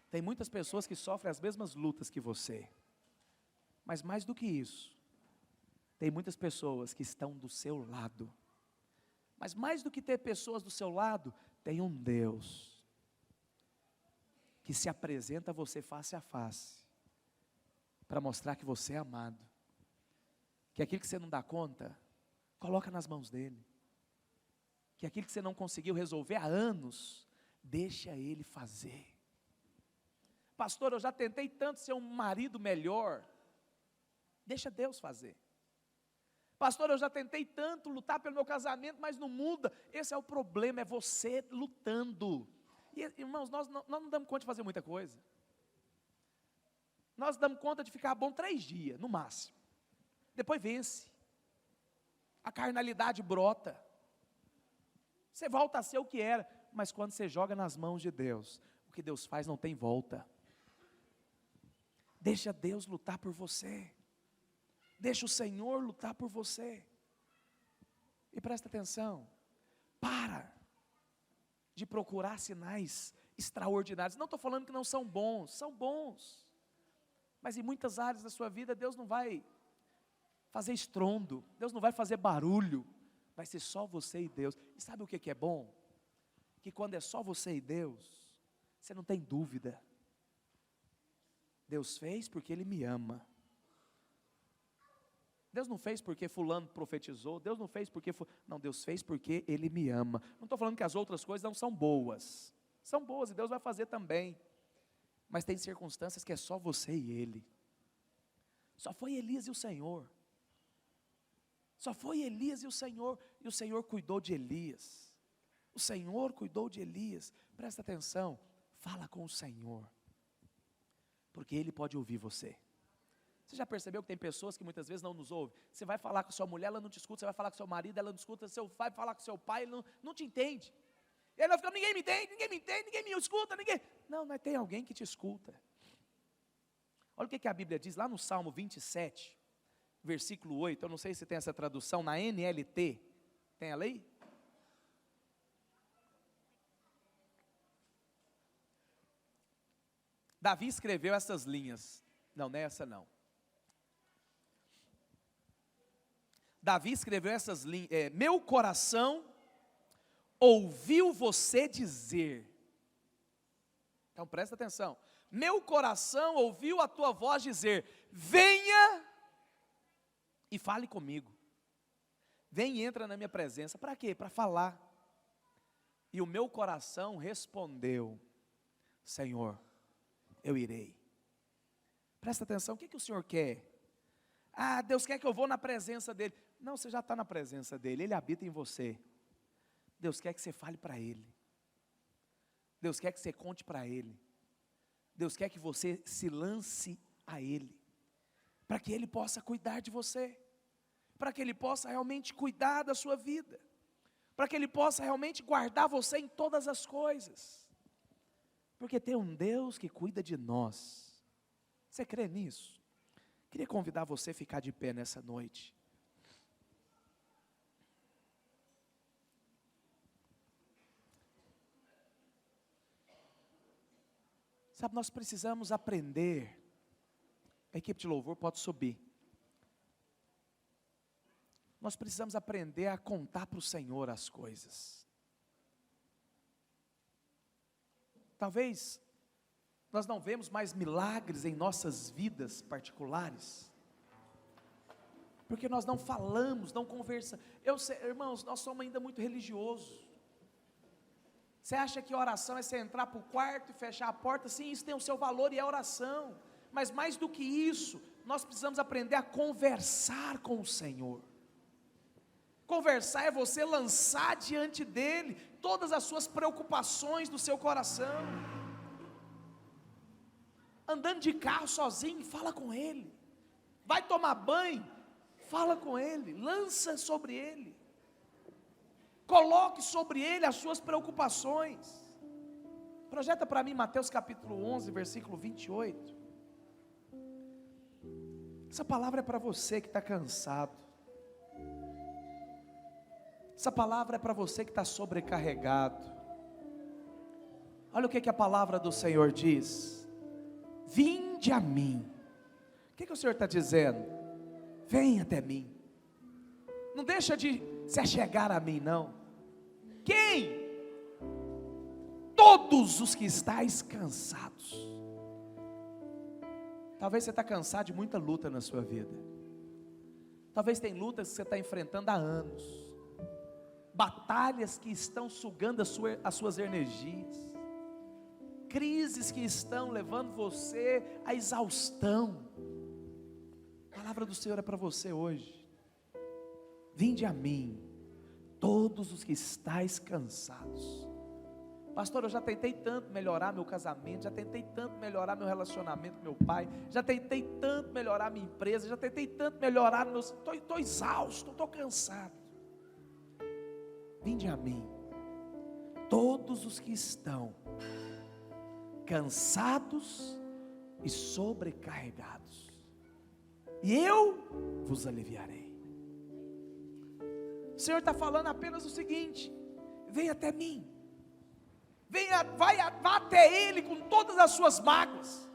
Tem muitas pessoas que sofrem as mesmas lutas que você. Mas mais do que isso, tem muitas pessoas que estão do seu lado. Mas mais do que ter pessoas do seu lado, tem um Deus que se apresenta a você face a face para mostrar que você é amado. Que aquilo que você não dá conta, coloca nas mãos dele. Que aquilo que você não conseguiu resolver há anos, deixa ele fazer. Pastor, eu já tentei tanto ser um marido melhor. Deixa Deus fazer. Pastor, eu já tentei tanto lutar pelo meu casamento, mas não muda. Esse é o problema, é você lutando. E, irmãos, nós não damos conta de fazer muita coisa. Nós damos conta de ficar bom 3 dias, no máximo. Depois vence. A carnalidade brota. Você volta a ser o que era. Mas quando você joga nas mãos de Deus, o que Deus faz não tem volta. Deixa Deus lutar por você. Deixa o Senhor lutar por você. E presta atenção. Para de procurar sinais extraordinários. Não estou falando que não são bons. São bons. Mas em muitas áreas da sua vida, Deus não vai fazer estrondo. Deus não vai fazer barulho. Vai ser só você e Deus. E sabe o que é bom? Que quando é só você e Deus, você não tem dúvida. Deus fez porque Ele me ama. Deus não fez porque fulano profetizou. Deus não fez porque... Não, Deus fez porque Ele me ama. Não estou falando que as outras coisas não são boas. São boas e Deus vai fazer também. Mas tem circunstâncias que é só você e Ele. Só foi Elias e o Senhor. Só foi Elias e o Senhor. E o Senhor cuidou de Elias. O Senhor cuidou de Elias. Presta atenção. Fala com o Senhor. Porque Ele pode ouvir você. Você já percebeu que tem pessoas que muitas vezes não nos ouvem? Você vai falar com sua mulher, ela não te escuta. Você vai falar com seu marido, ela não escuta. Você vai falar com seu pai, ele não te entende. E ele vai ficar, ninguém me entende, ninguém me escuta, ninguém... Não, mas tem alguém que te escuta. Olha o que a Bíblia diz lá no Salmo 27, versículo 8. Eu não sei se tem essa tradução, na NLT. Tem ela aí? Davi escreveu essas linhas. Não, não é essa não. Davi escreveu essas linhas. Meu coração ouviu você dizer. Então presta atenção. Meu coração ouviu a tua voz dizer: venha e fale comigo. Vem e entra na minha presença. Para quê? Para falar. E o meu coração respondeu: Senhor, eu irei. Presta atenção, o que o Senhor quer? Ah, Deus quer que eu vou na presença dEle. Não, você já está na presença dEle, Ele habita em você. Deus quer que você fale para Ele. Deus quer que você conte para Ele. Deus quer que você se lance a Ele. Para que Ele possa cuidar de você. Para que Ele possa realmente cuidar da sua vida. Para que Ele possa realmente guardar você em todas as coisas. Porque tem um Deus que cuida de nós. Você crê nisso? Queria convidar você a ficar de pé nessa noite. Sabe, nós precisamos aprender. A equipe de louvor pode subir. Nós precisamos aprender a contar para o Senhor as coisas. Talvez nós não vemos mais milagres em nossas vidas particulares, porque nós não falamos, não conversamos. Eu sei, irmãos, nós somos ainda muito religiosos. Você acha que oração é você entrar para o quarto e fechar a porta? Sim, isso tem o seu valor e é oração. Mas mais do que isso, nós precisamos aprender a conversar com o Senhor. Conversar é você lançar diante dEle todas as suas preocupações do seu coração. Andando de carro sozinho, fala com Ele. Vai tomar banho, fala com Ele. Lança sobre Ele. Coloque sobre Ele as suas preocupações. Projeta para mim Mateus capítulo 11, versículo 28. Essa palavra é para você que está cansado. Essa palavra é para você que está sobrecarregado. Olha o que a palavra do Senhor diz. Vinde a mim. O que o Senhor está dizendo? Vem até mim. Não deixa de se achegar a mim, não. Quem? Todos os que estáis cansados. Talvez você está cansado de muita luta na sua vida. Talvez tem lutas que você está enfrentando há anos. Batalhas que estão sugando as suas energias. Crises que estão levando você à exaustão. A palavra do Senhor é para você hoje. Vinde a mim, todos os que estáis cansados. Pastor, eu já tentei tanto melhorar meu casamento, já tentei tanto melhorar meu relacionamento com meu pai, já tentei tanto melhorar minha empresa, já tentei tanto melhorar meus... Estou exausto, estou cansado. Vinde a mim, todos os que estão cansados e sobrecarregados, e eu vos aliviarei. O Senhor está falando apenas o seguinte: vem até mim. Vá até Ele com todas as suas mágoas,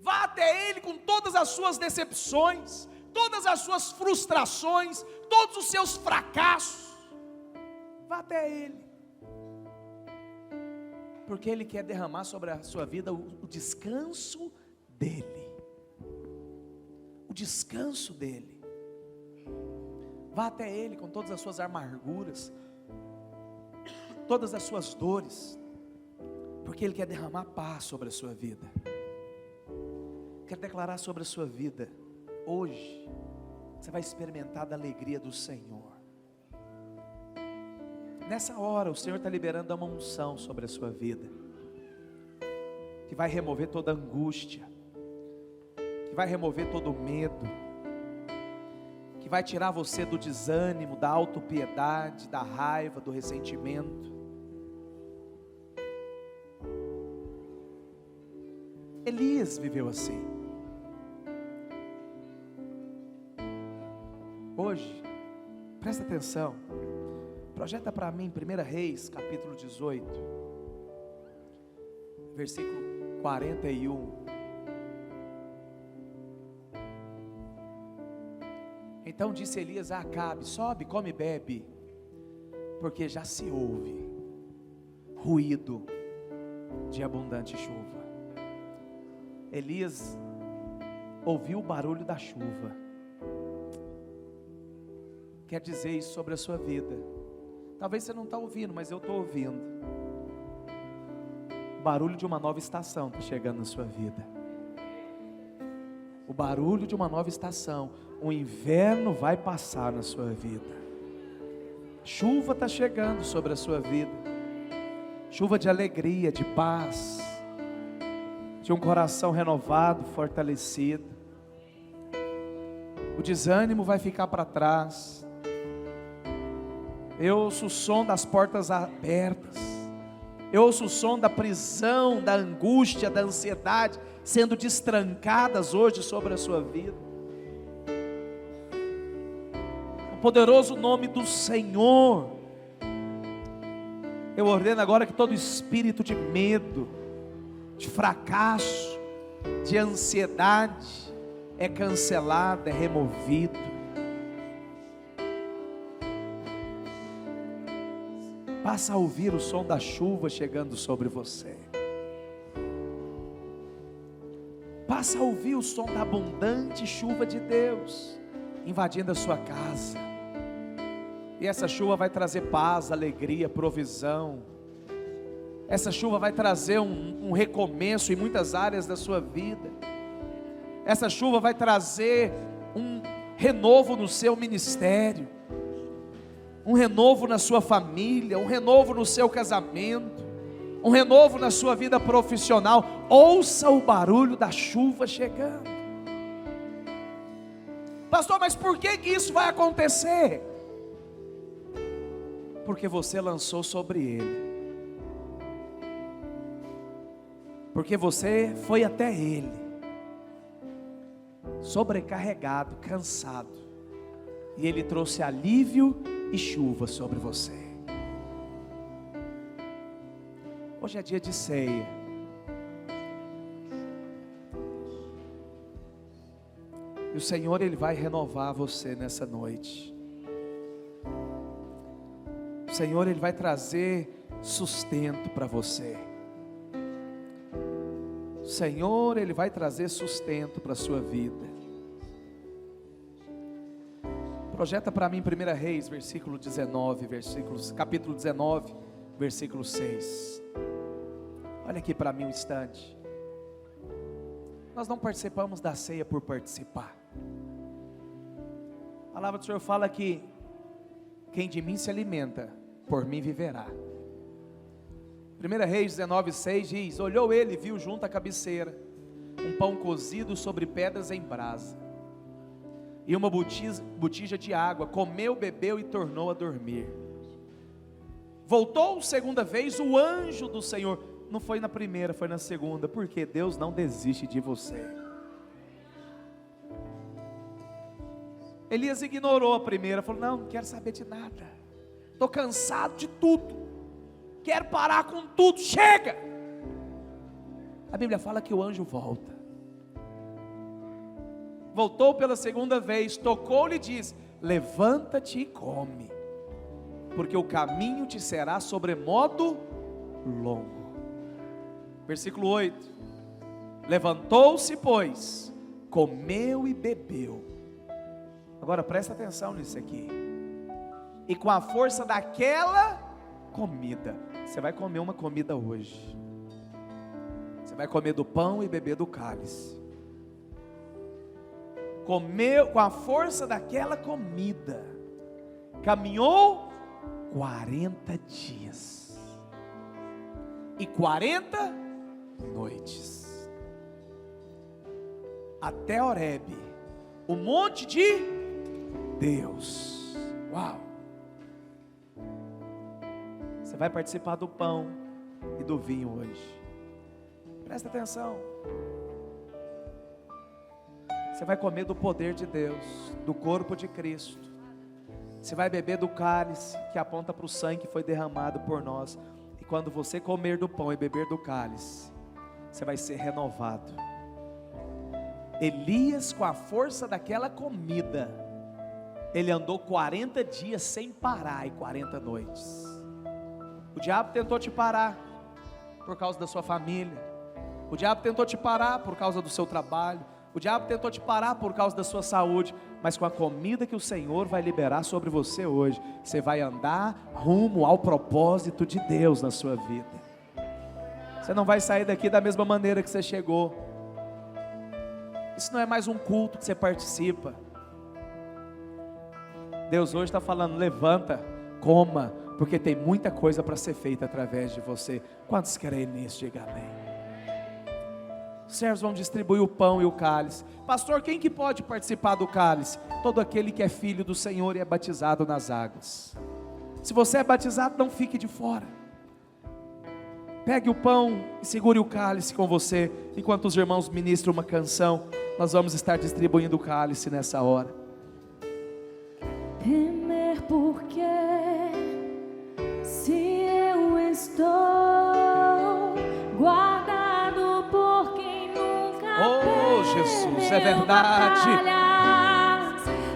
vá até Ele com todas as suas decepções, todas as suas frustrações, todos os seus fracassos. Vá até Ele, porque Ele quer derramar sobre a sua vida o descanso dEle, o descanso dEle. Vá até Ele com todas as suas amarguras, todas as suas dores, porque Ele quer derramar paz sobre a sua vida. Quero declarar sobre a sua vida, hoje, você vai experimentar da alegria do Senhor. Nessa hora, o Senhor está liberando uma unção sobre a sua vida, que vai remover toda angústia, que vai remover todo medo, que vai tirar você do desânimo, da autopiedade, da raiva, do ressentimento. Elias viveu assim. Hoje, presta atenção, projeta para mim 1 Reis, capítulo 18, versículo 41. Então disse Elias a Acabe: sobe, come e bebe, porque já se ouve ruído de abundante chuva. Elias ouviu o barulho da chuva. Quer dizer isso sobre a sua vida. Talvez você não está ouvindo, mas eu estou ouvindo. O barulho de uma nova estação está chegando na sua vida. O barulho de uma nova estação. O inverno vai passar na sua vida. Chuva está chegando sobre a sua vida. Chuva de alegria, de paz, de um coração renovado, fortalecido. O desânimo vai ficar para trás. Eu ouço o som das portas abertas. Eu ouço o som da prisão, da angústia, da ansiedade sendo destrancadas hoje sobre a sua vida. O poderoso nome do Senhor. Eu ordeno agora que todo espírito de medo, de fracasso, de ansiedade é cancelado, é removido. Passa a ouvir o som da chuva chegando sobre você. Passa a ouvir o som da abundante chuva de Deus invadindo a sua casa. E essa chuva vai trazer paz, alegria, provisão. Essa chuva vai trazer um recomeço em muitas áreas da sua vida. Essa chuva vai trazer um renovo no seu ministério, um renovo na sua família, um renovo no seu casamento, um renovo na sua vida profissional. Ouça o barulho da chuva chegando. Pastor, mas por que isso vai acontecer? Porque você lançou sobre ele. Porque você foi até ele, sobrecarregado, cansado, e ele trouxe alívio e chuva sobre você. Hoje é dia de ceia. E o Senhor, Ele vai renovar você nessa noite. O Senhor, Ele vai trazer sustento para você. O Senhor, Ele vai trazer sustento para a sua vida. Projeta para mim 1 Reis, capítulo 19, versículo 6. Olha aqui para mim um instante. Nós não participamos da ceia por participar. A palavra do Senhor fala que quem de mim se alimenta, por mim viverá. 1 Reis 19, 6 diz: olhou ele e viu junto à cabeceira um pão cozido sobre pedras em brasa e uma botija de água. Comeu, bebeu e tornou a dormir. Voltou segunda vez o anjo do Senhor. Não foi na primeira, foi na segunda, porque Deus não desiste de você. Elias ignorou a primeira, falou: não quero saber de nada, estou cansado de tudo, quero parar com tudo, chega. A Bíblia fala que o anjo voltou pela segunda vez, tocou-lhe e disse: levanta-te e come, porque o caminho te será sobremodo longo. Versículo 8: levantou-se, pois, comeu e bebeu. Agora presta atenção nisso aqui. E com a força daquela comida, você vai comer uma comida hoje. Você vai comer do pão e beber do cálice. Comeu com a força daquela comida, caminhou 40 dias e 40 noites, até Horebe, o monte de Deus. Uau! Você vai participar do pão e do vinho hoje. Presta atenção. Você vai comer do poder de Deus, do corpo de Cristo. Você vai beber do cálice que aponta para o sangue que foi derramado por nós. E quando você comer do pão e beber do cálice, você vai ser renovado. Elias, com a força daquela comida, ele andou 40 dias sem parar e 40 noites. O diabo tentou te parar por causa da sua família. O diabo tentou te parar por causa do seu trabalho. O diabo tentou te parar por causa da sua saúde. Mas com a comida que o Senhor vai liberar sobre você hoje, você vai andar rumo ao propósito de Deus na sua vida. Você não vai sair daqui da mesma maneira que você chegou. Isso não é mais um culto que você participa. Deus hoje está falando: levanta, coma, porque tem muita coisa para ser feita através de você. Quantos querem nisso? Diga amém. Os servos vão distribuir o pão e o cálice. Pastor, quem que pode participar do cálice? Todo aquele que é filho do Senhor e é batizado nas águas. Se você é batizado, não fique de fora. Pegue o pão e segure o cálice com você. Enquanto os irmãos ministram uma canção, nós vamos estar distribuindo o cálice nessa hora. Temer porque se eu estou guardado por quem nunca Jesus, é verdade.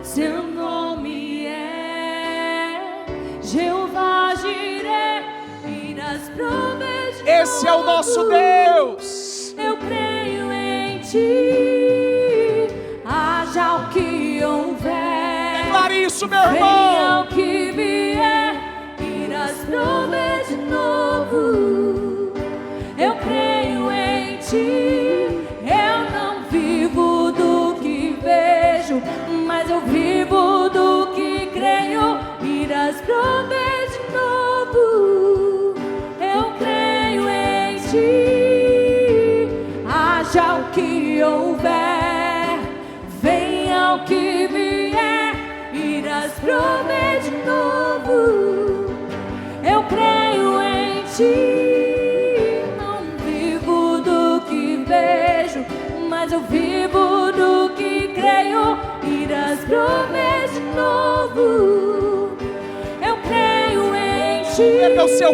Seu nome é Jeová Jireh, e nas provas esse é o nosso Deus. Eu creio em ti, haja o que houver. Declare isso, meu irmão. Venha o que vier, irás prover de novo. Eu creio em ti. Eu não vivo do que vejo, mas eu vivo do que creio. Irás prover de novo. Eu creio em ti. Haja o que houver, venha o que vier, irás prover de novo. Eu creio em ti. Não vivo do que vejo, mas eu vivo do que creio. Irás prover de novo. Eu creio em ti. Erga o seu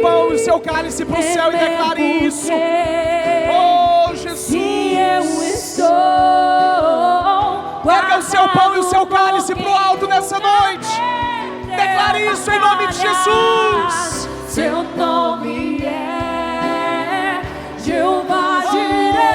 pão e o seu cálice para o céu e declare isso. Oh, Jesus. Se eu estou erga o seu pão e o seu cálice para o alto nessa noite. Declare isso em nome de Jesus. Seu nome é Jeová Jireh.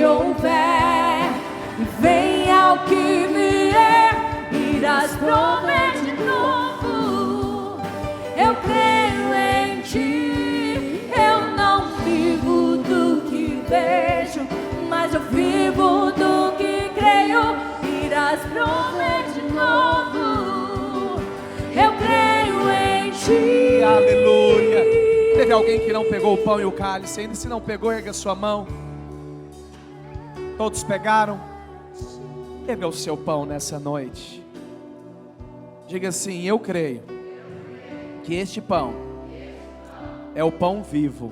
que houver, e venha o que vier, irás prover de novo. Eu creio em ti, eu não vivo do que vejo, mas eu vivo do que creio, irás prover de novo. Eu creio em ti. Aleluia. Teve alguém que não pegou o pão e o cálice ainda? Se não pegou, erga sua mão. Todos pegaram? Erga o seu pão nessa noite. Diga assim: eu creio que este pão é o pão vivo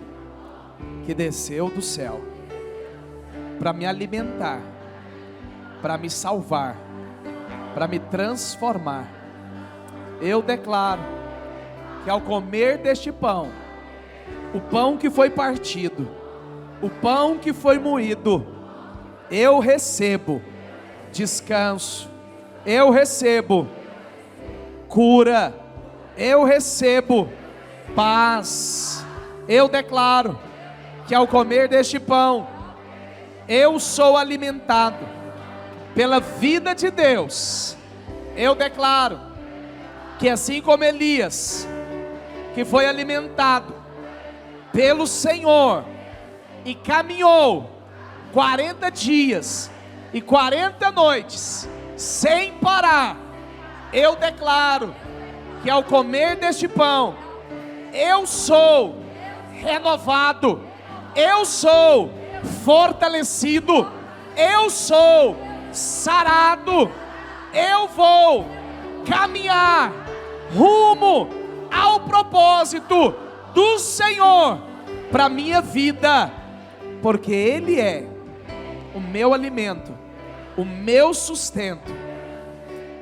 que desceu do céu para me alimentar, para me salvar, para me transformar. Eu declaro que ao comer deste pão, o pão que foi partido, o pão que foi moído, eu recebo descanso, eu recebo cura, eu recebo paz. Eu declaro que ao comer deste pão, eu sou alimentado pela vida de Deus. Eu declaro que assim como Elias, que foi alimentado pelo Senhor e caminhou 40 dias e 40 noites sem parar, eu declaro que ao comer deste pão, eu sou renovado, eu sou fortalecido, eu sou sarado, eu vou caminhar rumo ao propósito do Senhor para minha vida, porque Ele é o meu alimento, o meu sustento,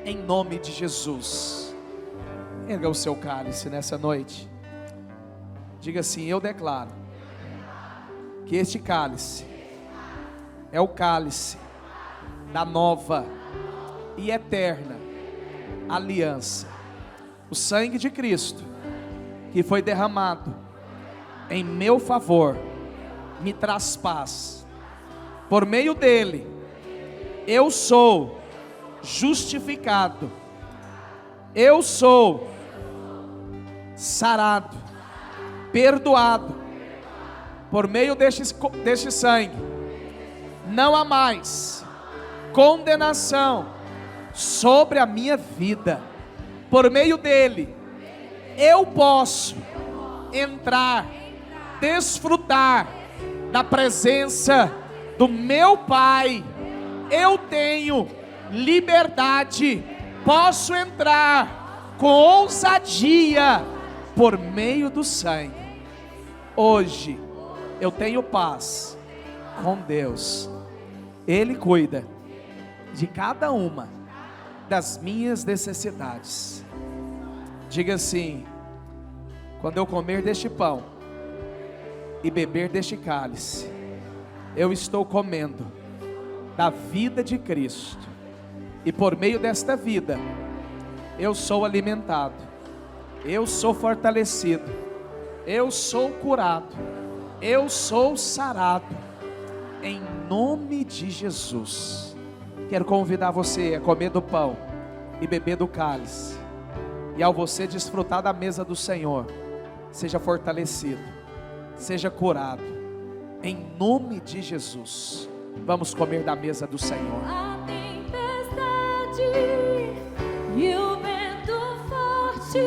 em nome de Jesus. Erga o seu cálice nessa noite. Diga assim: eu declaro que este cálice é o cálice da nova e eterna aliança. O sangue de Cristo que foi derramado em meu favor me traz paz. Por meio dele eu sou justificado, eu sou sarado, perdoado. Por meio deste sangue não há mais condenação sobre a minha vida. Por meio dele eu posso entrar, desfrutar da presença do meu Pai. Eu tenho liberdade, posso entrar com ousadia por meio do sangue. Hoje eu tenho paz com Deus. Ele cuida de cada uma das minhas necessidades. Diga assim: quando eu comer deste pão e beber deste cálice, eu estou comendo da vida de Cristo, e por meio desta vida eu sou alimentado, eu sou fortalecido, eu sou curado, eu sou sarado, em nome de Jesus. Quero convidar você a comer do pão e beber do cálice, e ao você desfrutar da mesa do Senhor, seja fortalecido, seja curado, em nome de Jesus. Vamos comer da mesa do Senhor. A tempestade e o vento forte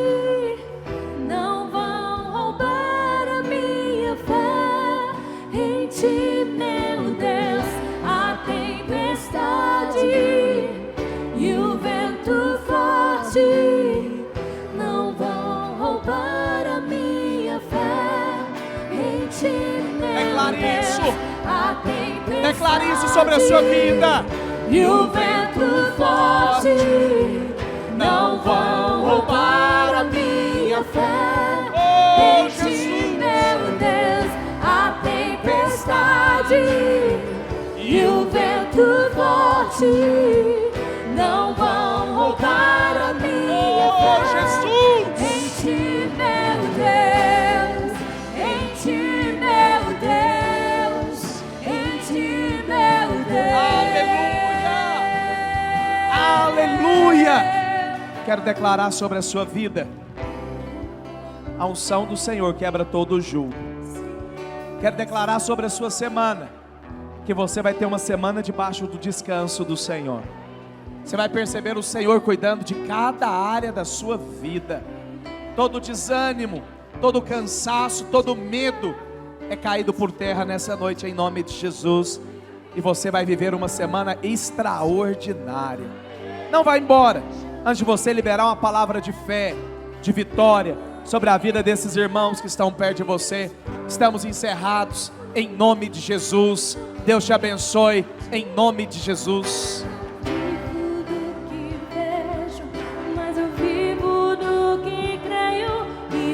não vão roubar a minha fé em ti, meu Deus. A tempestade e o vento forte não vão roubar a minha fé em ti, meu Deus. Declare isso sobre a sua vida. E o vento forte não vão roubar a minha fé. Oh, em ti, meu Deus. A tempestade e o vento forte não vão roubar a minha fé. Jesus. Em ti, meu Deus. Em ti, meu Deus. Em ti, meu Aleluia! Quero declarar sobre a sua vida: a unção do Senhor quebra todo o jugo. Quero declarar sobre a sua semana que você vai ter uma semana debaixo do descanso do Senhor. Você vai perceber o Senhor cuidando de cada área da sua vida. Todo desânimo, todo cansaço, todo medo é caído por terra nessa noite, em nome de Jesus. E você vai viver uma semana extraordinária. Não vai embora antes de você liberar uma palavra de fé, de vitória sobre a vida desses irmãos que estão perto de você. Estamos encerrados em nome de Jesus. Deus te abençoe em nome de Jesus.